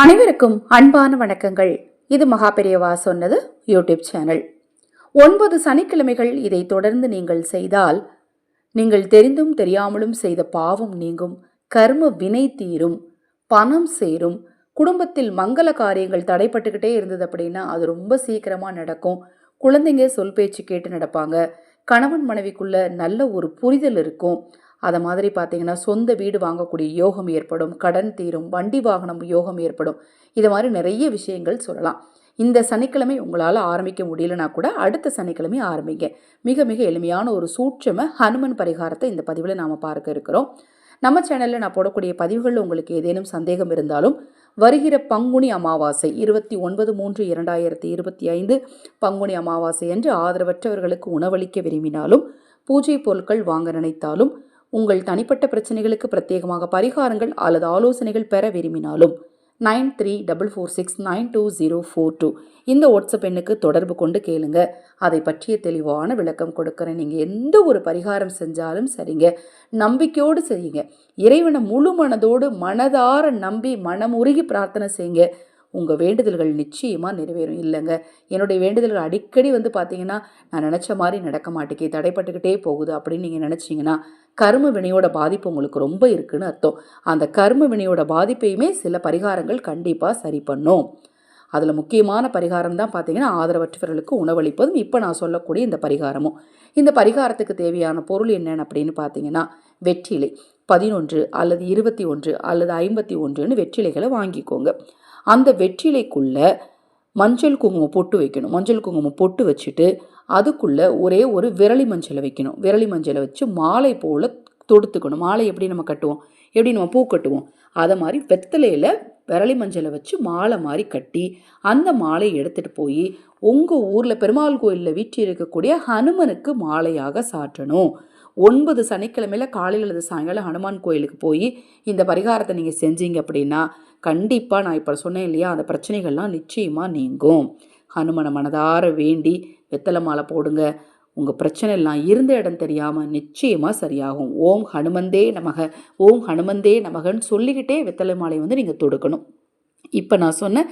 அனைவருக்கும் அன்பான வணக்கங்கள். இது மகாபெரியவா சொன்னது யூடியூப் சேனல். 9 சனிக்கிழமைகள் இதை தொடர்ந்து நீங்கள் செய்தால் நீங்கள் தெரிந்தும் தெரியாமலும் செய்த பாவம் நீங்கும், கர்ம வினை தீரும், பணம் சேரும், குடும்பத்தில் மங்கள காரியங்கள் தடைப்பட்டுக்கிட்டே இருந்தது அப்படின்னா அது ரொம்ப சீக்கிரமா நடக்கும். குழந்தைங்க சொல் பேச்சு கேட்டு நடப்பாங்க. கணவன் மனைவிக்குள்ள நல்ல ஒரு புரிதல் இருக்கும். அதை மாதிரி பார்த்தீங்கன்னா சொந்த வீடு வாங்கக்கூடிய யோகம் ஏற்படும், கடன் தீரும், வண்டி வாகனம் யோகம் ஏற்படும். இது மாதிரி நிறைய விஷயங்கள் சொல்லலாம். இந்த சனிக்கிழமை உங்களால் ஆரம்பிக்க முடியலனா கூட அடுத்த சனிக்கிழமை ஆரம்பிங்க. மிக மிக எளிமையான ஒரு சூட்சம ஹனுமன் பரிகாரத்தை இந்த பதிவில் நாம் பார்க்க இருக்கிறோம். நம்ம சேனலில் நான் போடக்கூடிய பதிவுகளில் உங்களுக்கு ஏதேனும் சந்தேகம் இருந்தாலும் வருகிற பங்குனி அமாவாசை 29/3/2025 பங்குனி அமாவாசை என்று ஆதரவற்றவர்களுக்கு உணவளிக்க விரும்பினாலும், பூஜை பொருட்கள் வாங்க நினைத்தாலும், உங்கள் தனிப்பட்ட பிரச்சனைகளுக்கு பிரத்யேகமாக பரிகாரங்கள் அல்லது ஆலோசனைகள் பெற விரும்பினாலும் 9344692042 இந்த வாட்ஸ்அப் எண்ணுக்கு தொடர்பு கொண்டு கேளுங்க. அதை பற்றிய தெளிவான விளக்கம் கொடுக்குறேன். நீங்கள் எந்த ஒரு பரிகாரம் செஞ்சாலும் சரிங்க, நம்பிக்கையோடு செய்யுங்க. இறைவனை முழு மனதோடு மனதார நம்பி மனமுருகி பிரார்த்தனை செய்யுங்க. உங்கள் வேண்டுதல்கள் நிச்சயமாக நிறைவேறும். இல்லைங்க, என்னுடைய வேண்டுதல்கள் அடிக்கடி பார்த்தீங்கன்னா நான் நினச்ச மாதிரி நடக்க மாட்டேங்கி தடைப்பட்டுக்கிட்டே போகுது அப்படின்னு நீங்கள் நினச்சிங்கன்னா கர்ம வினையோட பாதிப்பு உங்களுக்கு ரொம்ப இருக்குன்னு அர்த்தம். அந்த கர்ம வினையோட பாதிப்பையுமே சில பரிகாரங்கள் கண்டிப்பாக சரி பண்ணும். அதில் முக்கியமான பரிகாரம் தான் பார்த்தீங்கன்னா ஆதரவற்றவர்களுக்கு உணவளிப்பதும் இப்போ நான் சொல்லக்கூடிய இந்த பரிகாரமும். இந்த பரிகாரத்துக்கு தேவையான பொருள் என்னென்னு அப்படின்னு பார்த்தீங்கன்னா வெற்றிலை 11 அல்லது 21 அல்லது 51 வெற்றிலைகளை வாங்கிக்கோங்க. அந்த வெற்றிலைக்குள்ள மஞ்சள் குங்குமம் பொட்டு வைக்கணும். மஞ்சள் குங்குமம் பொட்டு வச்சுட்டு அதுக்குள்ளே ஒரே ஒரு விரலி மஞ்சளை வைக்கணும். விரலி மஞ்சளை வச்சு மாலை போல் தொடுத்துக்கணும். மாலை எப்படி நம்ம கட்டுவோம், எப்படி நம்ம பூ கட்டுவோம், அதை மாதிரி வெத்தலையில் விரலி மஞ்சளை வச்சு மாலை மாதிரி கட்டி அந்த மாலையை எடுத்துகிட்டு போய் உங்கள் ஊரில் பெருமாள் கோயிலில் வீட்டில் இருக்கக்கூடிய ஹனுமனுக்கு மாலையாக சாற்றணும். 9 சனிக்கிழமையில் காலையில் அல்லது சாயங்காலம் ஹனுமான் கோயிலுக்கு போய் இந்த பரிகாரத்தை நீங்கள் செஞ்சீங்க அப்படின்னா கண்டிப்பாக நான் இப்போ சொன்னேன் இல்லையா, அந்த பிரச்சனைகள்லாம் நிச்சயமாக நீங்கும். ஹனுமனை மனதார வேண்டி வெத்தலை மாலை போடுங்க. உங்கள் பிரச்சனை எல்லாம் இருந்த இடம் தெரியாமல் நிச்சயமாக சரியாகும். ஓம் ஹனுமந்தே நமக, ஓம் ஹனுமந்தே நமகன்னு சொல்லிக்கிட்டே வெத்தலை மாலை நீங்கள் தொடுக்கணும். இப்போ நான் சொன்ன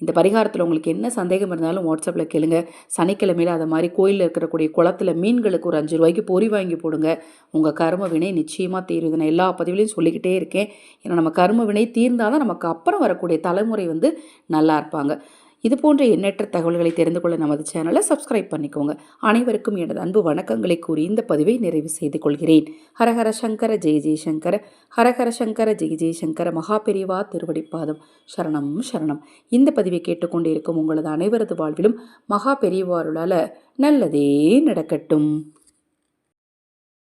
இந்த பரிகாரத்தில் உங்களுக்கு என்ன சந்தேகம் இருந்தாலும் வாட்ஸ்அப்பில் கேளுங்க. சனிக்கிழமையில் அதை மாதிரி கோயிலில் இருக்கக்கூடிய குளத்தில் மீன்களுக்கு ஒரு 5 ரூபாய்க்கு பொறி வாங்கி போடுங்க. உங்கள் கர்ம வினை நிச்சயமாக தீருது. நான் எல்லா பதிவுலையும் சொல்லிக்கிட்டே இருக்கேன். ஏன்னா நம்ம கர்ம வினை தீர்ந்தால் தான் நமக்கு அப்புறம் வரக்கூடிய தலைமுறை நல்லா இருப்பாங்க. இது போன்ற எண்ணற்ற தகவல்களை தெரிந்து கொள்ள நமது சேனலை சப்ஸ்கிரைப் பண்ணிக்கோங்க. அனைவருக்கும் எனது அன்பு வணக்கங்களை கூறி இந்த பதிவை நிறைவு செய்து கொள்கிறேன். ஹரஹர சங்கர ஜெய ஜெயசங்கர, ஹரஹர சங்கர ஜெய ஜெயசங்கர. மகாபெரிவா திருவடிப்பாதம் சரணம் சரணம். இந்த பதிவை கேட்டுக்கொண்டிருக்கும் உங்களது அனைவரது வாழ்விலும் மகாபெரிவாருளால் நல்லதே நடக்கட்டும்.